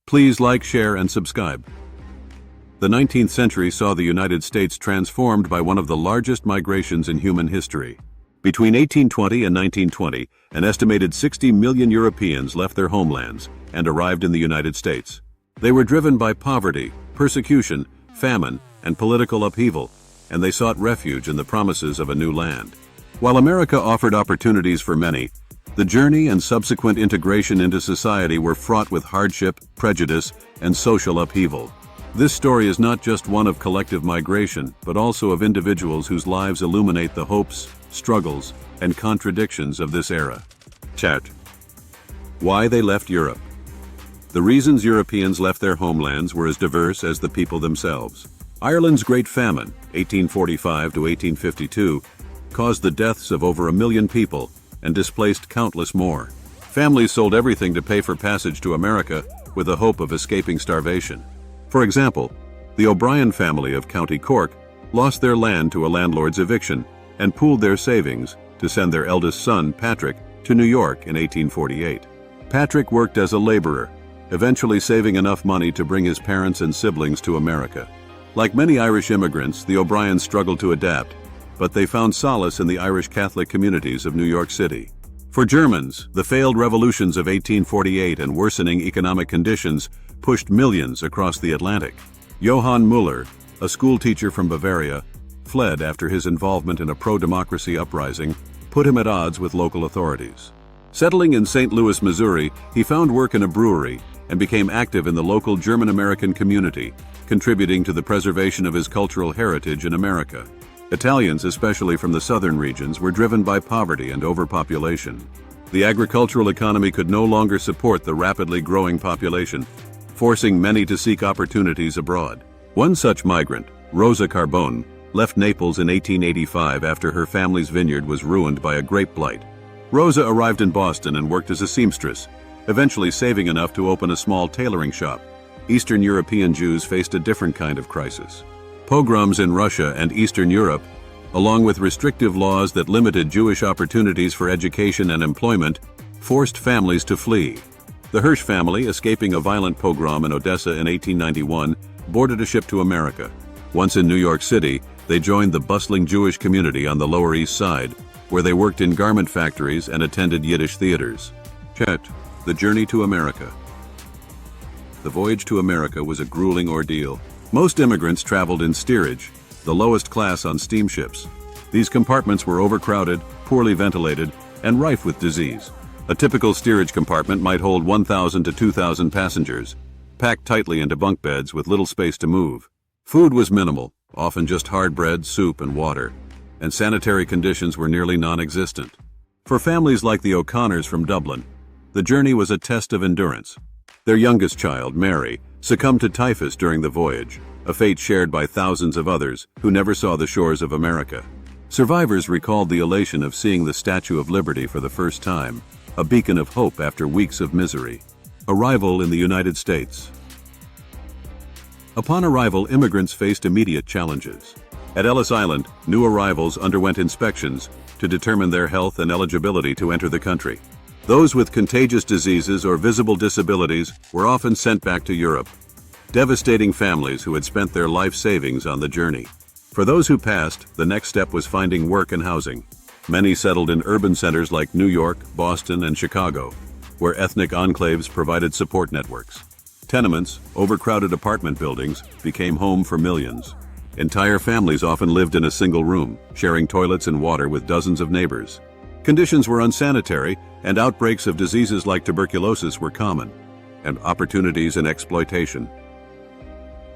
Please like, share, and subscribe. The 19th century saw the United States transformed by one of the largest migrations in human history. Between 1820 and 1920, an estimated 60 million Europeans left their homelands and arrived in the United States. They were driven by poverty, persecution, famine, and political upheaval, and they sought refuge in the promises of a new land. While America offered opportunities for many, the journey and subsequent integration into society were fraught with hardship, prejudice, and social upheaval. This story is not just one of collective migration, but also of individuals whose lives illuminate the hopes, struggles, and contradictions of this era. Chat. Why they left Europe. The reasons Europeans left their homelands were as diverse as the people themselves. Ireland's Great Famine, 1845 to 1852, caused the deaths of over 1 million people and displaced countless more. Families sold everything to pay for passage to America with the hope of escaping starvation. For example, the O'Brien family of County Cork lost their land to a landlord's eviction and pooled their savings to send their eldest son, Patrick, to New York in 1848. Patrick worked as a laborer, eventually saving enough money to bring his parents and siblings to America. Like many Irish immigrants, the O'Briens struggled to adapt, but they found solace in the Irish Catholic communities of New York City. For Germans, the failed revolutions of 1848 and worsening economic conditions pushed millions across the Atlantic. Johann Müller, a schoolteacher from Bavaria, fled after his involvement in a pro-democracy uprising put him at odds with local authorities. Settling in St. Louis, Missouri, he found work in a brewery and became active in the local German-American community, contributing to the preservation of his cultural heritage in America. Italians, especially from the southern regions, were driven by poverty and overpopulation. The agricultural economy could no longer support the rapidly growing population, forcing many to seek opportunities abroad. One such migrant, Rosa Carbone, left Naples in 1885 after her family's vineyard was ruined by a grape blight. Rosa arrived in Boston and worked as a seamstress, eventually saving enough to open a small tailoring shop. Eastern European Jews faced a different kind of crisis. Pogroms in Russia and Eastern Europe, along with restrictive laws that limited Jewish opportunities for education and employment, forced families to flee. The Hirsch family, escaping a violent pogrom in Odessa in 1891, boarded a ship to America. Once in New York City, they joined the bustling Jewish community on the Lower East Side, where they worked in garment factories and attended Yiddish theaters. Chet, the journey to America. The voyage to America was a grueling ordeal. Most immigrants traveled in steerage, the lowest class on steamships. These compartments were overcrowded, poorly ventilated, and rife with disease. A typical steerage compartment might hold 1,000 to 2,000 passengers, packed tightly into bunk beds with little space to move. Food was minimal, often just hard bread, soup, and water, and sanitary conditions were nearly non-existent. For families like the O'Connors from Dublin, the journey was a test of endurance. Their youngest child, Mary, succumbed to typhus during the voyage, a fate shared by thousands of others who never saw the shores of America. Survivors recalled the elation of seeing the Statue of Liberty for the first time, a beacon of hope after weeks of misery. Arrival in the United States. Upon arrival, immigrants faced immediate challenges. At Ellis Island, new arrivals underwent inspections to determine their health and eligibility to enter the country. Those with contagious diseases or visible disabilities were often sent back to Europe, devastating families who had spent their life savings on the journey. For those who passed, the next step was finding work and housing. Many settled in urban centers like New York, Boston, and Chicago, where ethnic enclaves provided support networks. Tenements, overcrowded apartment buildings, became home for millions. Entire families often lived in a single room, sharing toilets and water with dozens of neighbors. Conditions were unsanitary, and outbreaks of diseases like tuberculosis were common, and opportunities in exploitation.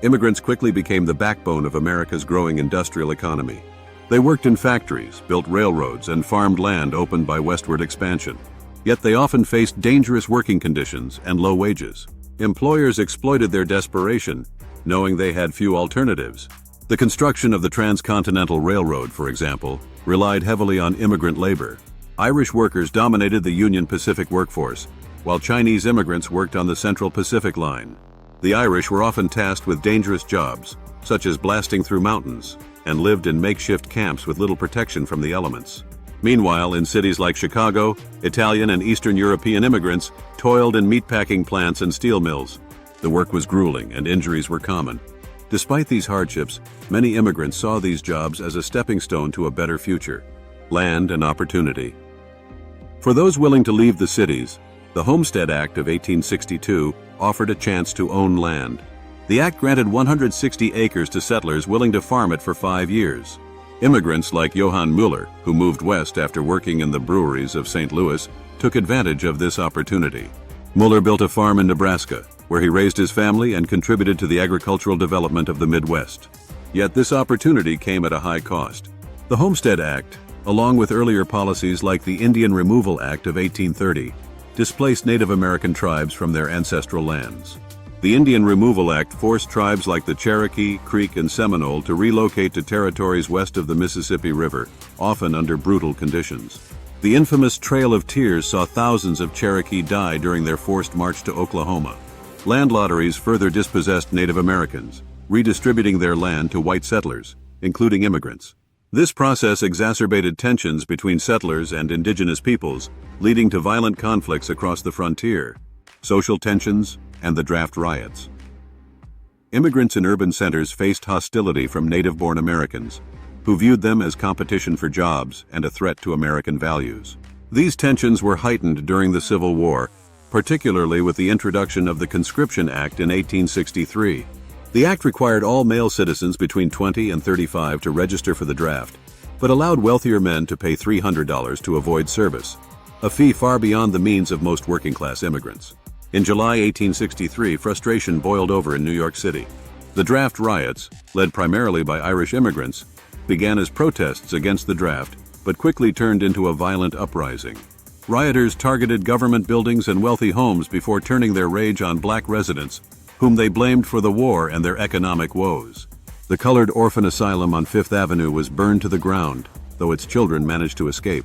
Immigrants quickly became the backbone of America's growing industrial economy. They worked in factories, built railroads, and farmed land opened by westward expansion. Yet they often faced dangerous working conditions and low wages. Employers exploited their desperation, knowing they had few alternatives. The construction of the Transcontinental Railroad, for example, relied heavily on immigrant labor. Irish workers dominated the Union Pacific workforce, while Chinese immigrants worked on the Central Pacific Line. The Irish were often tasked with dangerous jobs, such as blasting through mountains, and lived in makeshift camps with little protection from the elements. Meanwhile, in cities like Chicago, Italian and Eastern European immigrants toiled in meatpacking plants and steel mills. The work was grueling and injuries were common. Despite these hardships, many immigrants saw these jobs as a stepping stone to a better future, land and opportunity. For those willing to leave the cities, the Homestead Act of 1862 offered a chance to own land. The act granted 160 acres to settlers willing to farm it for 5 years. Immigrants like Johann Müller, who moved west after working in the breweries of St. Louis, took advantage of this opportunity. Müller built a farm in Nebraska, where he raised his family and contributed to the agricultural development of the Midwest. Yet this opportunity came at a high cost. The Homestead Act, along with earlier policies like the Indian Removal Act of 1830, displaced Native American tribes from their ancestral lands. The Indian Removal Act forced tribes like the Cherokee, Creek, and Seminole to relocate to territories west of the Mississippi River, often under brutal conditions. The infamous Trail of Tears saw thousands of Cherokee die during their forced march to Oklahoma. Land lotteries further dispossessed Native Americans, redistributing their land to white settlers, including immigrants. This process exacerbated tensions between settlers and indigenous peoples, leading to violent conflicts across the frontier, social tensions, and the draft riots. Immigrants in urban centers faced hostility from native-born Americans, who viewed them as competition for jobs and a threat to American values. These tensions were heightened during the Civil War, particularly with the introduction of the Conscription Act in 1863. The act required all male citizens between 20 and 35 to register for the draft, but allowed wealthier men to pay $300 to avoid service, a fee far beyond the means of most working-class immigrants. In July 1863, frustration boiled over in New York City. The draft riots, led primarily by Irish immigrants, began as protests against the draft, but quickly turned into a violent uprising. Rioters targeted government buildings and wealthy homes before turning their rage on black residents, whom they blamed for the war and their economic woes. The colored orphan asylum on Fifth Avenue was burned to the ground, though its children managed to escape.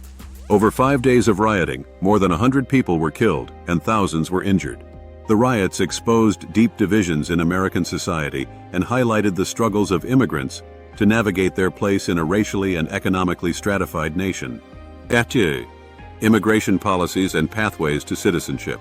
Over 5 days of rioting, more than 100 people were killed and thousands were injured. The riots exposed deep divisions in American society and highlighted the struggles of immigrants to navigate their place in a racially and economically stratified nation. Immigration policies and pathways to citizenship.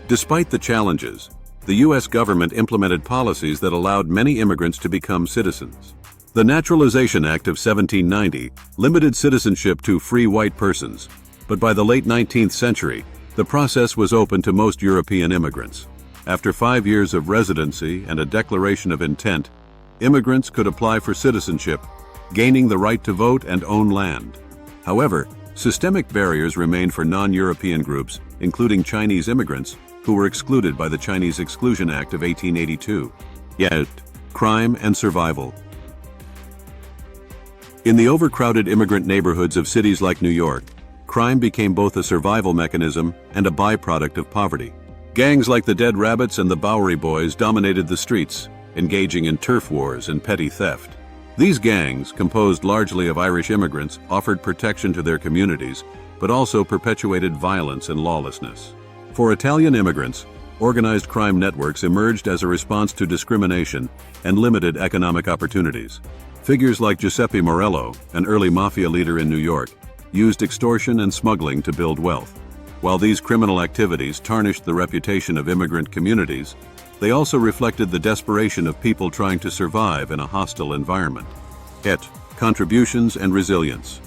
Despite the challenges, the U.S. government implemented policies that allowed many immigrants to become citizens. The Naturalization Act of 1790 limited citizenship to free white persons, but by the late 19th century, the process was open to most European immigrants. After 5 years of residency and a declaration of intent, immigrants could apply for citizenship, gaining the right to vote and own land. However, systemic barriers remained for non-European groups, including Chinese immigrants, who were excluded by the Chinese Exclusion Act of 1882. Yet, crime and survival. In the overcrowded immigrant neighborhoods of cities like New York, crime became both a survival mechanism and a byproduct of poverty. Gangs like the Dead Rabbits and the Bowery Boys dominated the streets, engaging in turf wars and petty theft. These gangs, composed largely of Irish immigrants, offered protection to their communities, but also perpetuated violence and lawlessness. For Italian immigrants, organized crime networks emerged as a response to discrimination and limited economic opportunities. Figures like Giuseppe Morello, an early mafia leader in New York, used extortion and smuggling to build wealth. While these criminal activities tarnished the reputation of immigrant communities, they also reflected the desperation of people trying to survive in a hostile environment. Contributions and resilience.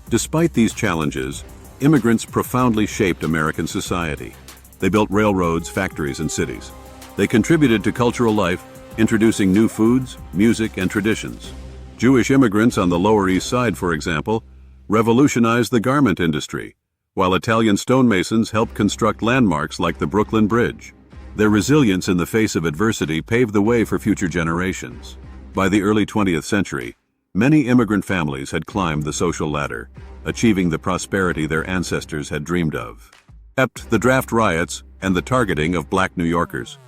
Despite these challenges, immigrants profoundly shaped American society. They built railroads, factories, and cities. They contributed to cultural life, introducing new foods, music, and traditions. Jewish immigrants on the Lower East Side, for example, revolutionized the garment industry, while Italian stonemasons helped construct landmarks like the Brooklyn Bridge. Their resilience in the face of adversity paved the way for future generations. By the early 20th century, many immigrant families had climbed the social ladder, achieving the prosperity their ancestors had dreamed of. The draft riots and the targeting of black New Yorkers.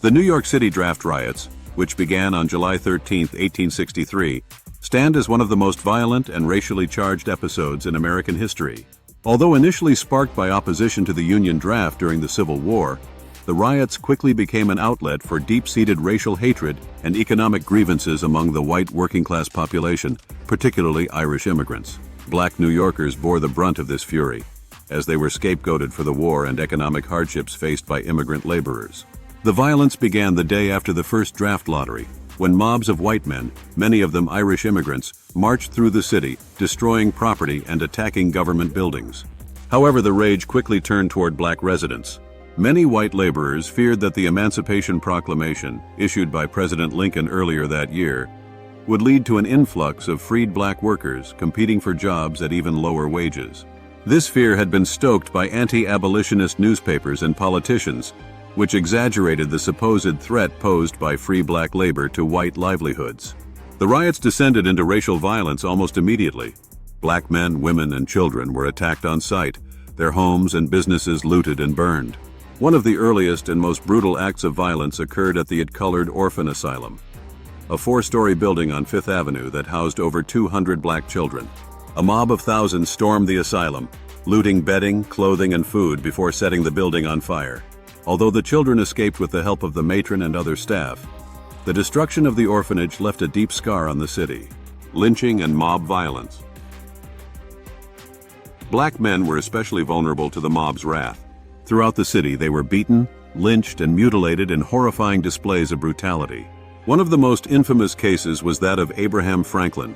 The New York City draft riots, which began on July 13, 1863, stand as one of the most violent and racially charged episodes in American history. Although initially sparked by opposition to the Union draft during the Civil War, the riots quickly became an outlet for deep-seated racial hatred and economic grievances among the white working-class population, particularly Irish immigrants. Black New Yorkers bore the brunt of this fury. as they were scapegoated for the war and economic hardships faced by immigrant laborers. The violence began the day after the first draft lottery, when mobs of white men, many of them Irish immigrants, marched through the city, destroying property and attacking government buildings. However, the rage quickly turned toward black residents. Many white laborers feared that the Emancipation Proclamation, issued by President Lincoln earlier that year, would lead to an influx of freed black workers competing for jobs at even lower wages. This fear had been stoked by anti-abolitionist newspapers and politicians, which exaggerated the supposed threat posed by free black labor to white livelihoods. The riots descended into racial violence almost immediately. Black men, women, and children were attacked on sight, their homes and businesses looted and burned. One of the earliest and most brutal acts of violence occurred at the Colored Orphan Asylum, a 4-story building on Fifth Avenue that housed over 200 black children. A mob of thousands stormed the asylum, looting bedding, clothing, and food before setting the building on fire. Although the children escaped with the help of the matron and other staff, the destruction of the orphanage left a deep scar on the city. Lynching and mob violence. Black men were especially vulnerable to the mob's wrath. Throughout the city, they were beaten, lynched, and mutilated in horrifying displays of brutality. One of the most infamous cases was that of Abraham Franklin,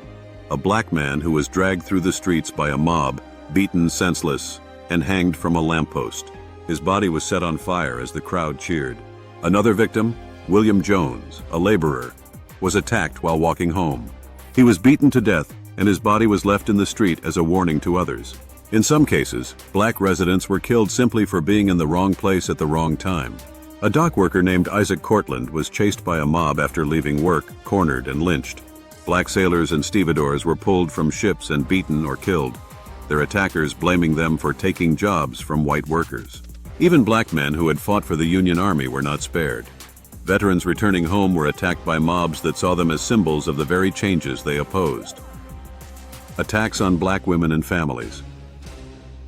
a black man who was dragged through the streets by a mob, beaten senseless, and hanged from a lamppost. His body was set on fire as the crowd cheered. Another victim, William Jones, a laborer, was attacked while walking home. He was beaten to death, and his body was left in the street as a warning to others. In some cases, black residents were killed simply for being in the wrong place at the wrong time. A dock worker named Isaac Cortland was chased by a mob after leaving work, cornered and lynched. Black sailors and stevedores were pulled from ships and beaten or killed, their attackers blaming them for taking jobs from white workers. Even black men who had fought for the Union Army were not spared. Veterans returning home were attacked by mobs that saw them as symbols of the very changes they opposed. Attacks on black women and families.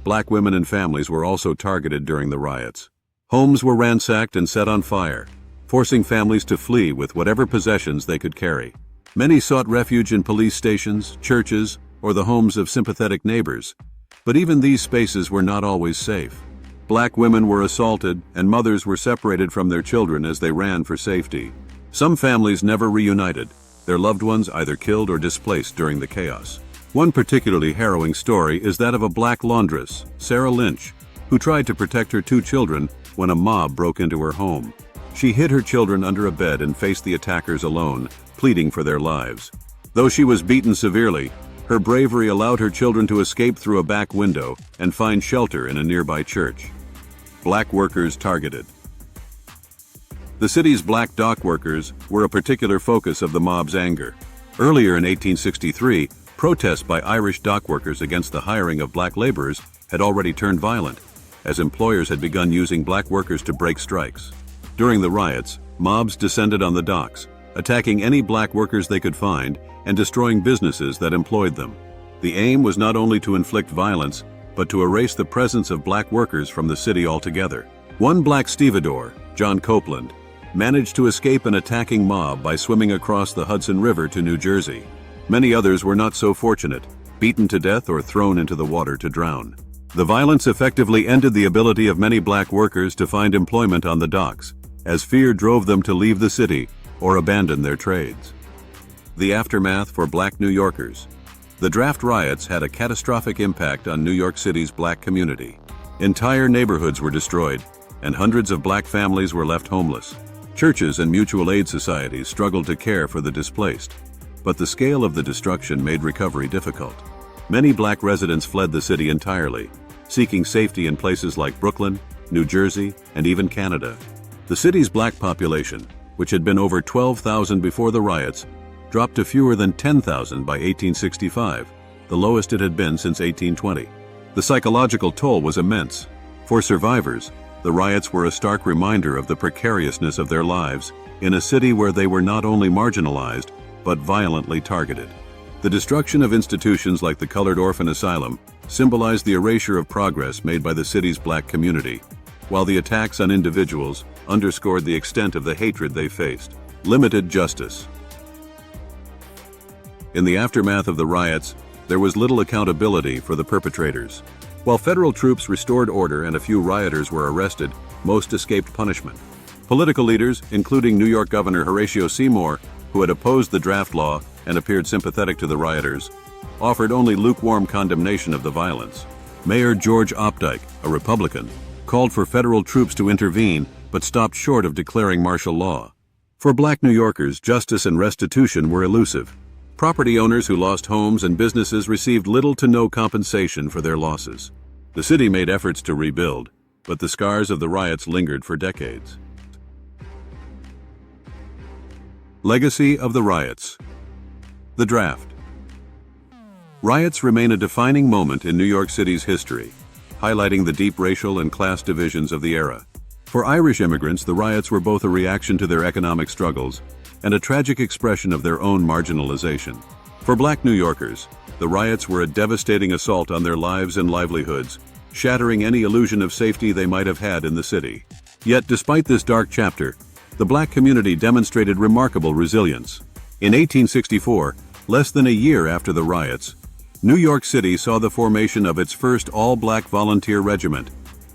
Black women and families were also targeted during the riots. Homes were ransacked and set on fire, forcing families to flee with whatever possessions they could carry. Many sought refuge in police stations, churches, or the homes of sympathetic neighbors, but even these spaces were not always safe. Black women were assaulted, and mothers were separated from their children as they ran for safety. Some families never reunited, their loved ones either killed or displaced during the chaos. One particularly harrowing story is that of a black laundress, Sarah Lynch, who tried to protect her 2 children when a mob broke into her home. She hid her children under a bed and faced the attackers alone, pleading for their lives. Though she was beaten severely, her bravery allowed her children to escape through a back window and find shelter in a nearby church. Black workers targeted. The city's black dock workers were a particular focus of the mob's anger. Earlier in 1863, protests by Irish dock workers against the hiring of black laborers had already turned violent, as employers had begun using black workers to break strikes. During the riots, mobs descended on the docks, attacking any black workers they could find and destroying businesses that employed them. The aim was not only to inflict violence, but to erase the presence of black workers from the city altogether. One black stevedore, John Copeland, managed to escape an attacking mob by swimming across the Hudson River to New Jersey. Many others were not so fortunate, beaten to death or thrown into the water to drown. The violence effectively ended the ability of many black workers to find employment on the docks, as fear drove them to leave the city or abandon their trades. The aftermath for black New Yorkers. The draft riots had a catastrophic impact on New York City's black community. Entire neighborhoods were destroyed, and hundreds of black families were left homeless. Churches and mutual aid societies struggled to care for the displaced, but the scale of the destruction made recovery difficult. Many black residents fled the city entirely, seeking safety in places like Brooklyn, New Jersey, and even Canada. The city's black population, which had been over 12,000 before the riots, dropped to fewer than 10,000 by 1865, the lowest it had been since 1820. The psychological toll was immense. For survivors, the riots were a stark reminder of the precariousness of their lives in a city where they were not only marginalized, but violently targeted. The destruction of institutions like the Colored Orphan Asylum symbolized the erasure of progress made by the city's black community, while the attacks on individuals underscored the extent of the hatred they faced. Limited justice. In the aftermath of the riots, there was little accountability for the perpetrators. While federal troops restored order and a few rioters were arrested, most escaped punishment. Political leaders, including New York Governor Horatio Seymour, who had opposed the draft law and appeared sympathetic to the rioters, offered only lukewarm condemnation of the violence. Mayor George Opdyke, a Republican, called for federal troops to intervene but stopped short of declaring martial law. For Black New Yorkers, justice and restitution were elusive. Property owners who lost homes and businesses received little to no compensation for their losses. The city made efforts to rebuild, but the scars of the riots lingered for decades. Legacy of the riots. The draft. Riots remain a defining moment in New York City's history, highlighting the deep racial and class divisions of the era. For Irish immigrants, the riots were both a reaction to their economic struggles and a tragic expression of their own marginalization. For Black New Yorkers, the riots were a devastating assault on their lives and livelihoods, shattering any illusion of safety they might have had in the city. Yet, despite this dark chapter, the Black community demonstrated remarkable resilience. In 1864, less than a year after the riots, New York City saw the formation of its first all-Black volunteer regiment,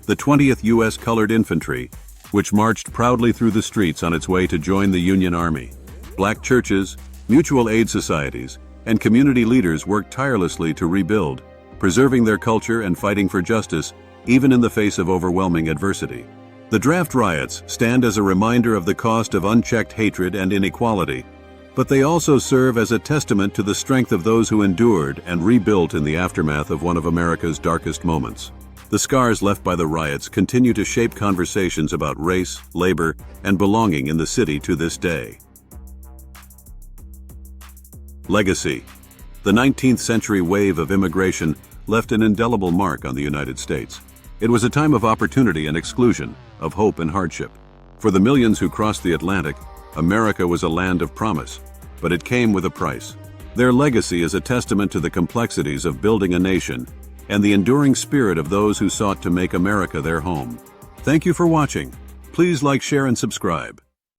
the 20th U.S. Colored Infantry, which marched proudly through the streets on its way to join the Union Army. Black churches, mutual aid societies, and community leaders worked tirelessly to rebuild, preserving their culture and fighting for justice, even in the face of overwhelming adversity. The draft riots stand as a reminder of the cost of unchecked hatred and inequality, but they also serve as a testament to the strength of those who endured and rebuilt in the aftermath of one of America's darkest moments. The scars left by the riots continue to shape conversations about race, labor, and belonging in the city to this day. Legacy. The 19th century wave of immigration left an indelible mark on the United States. It was a time of opportunity and exclusion, of hope and hardship. For the millions who crossed the Atlantic, America was a land of promise, but it came with a price. Their legacy is a testament to the complexities of building a nation and the enduring spirit of those who sought to make America their home. Thank you for watching. Please like, share, and subscribe.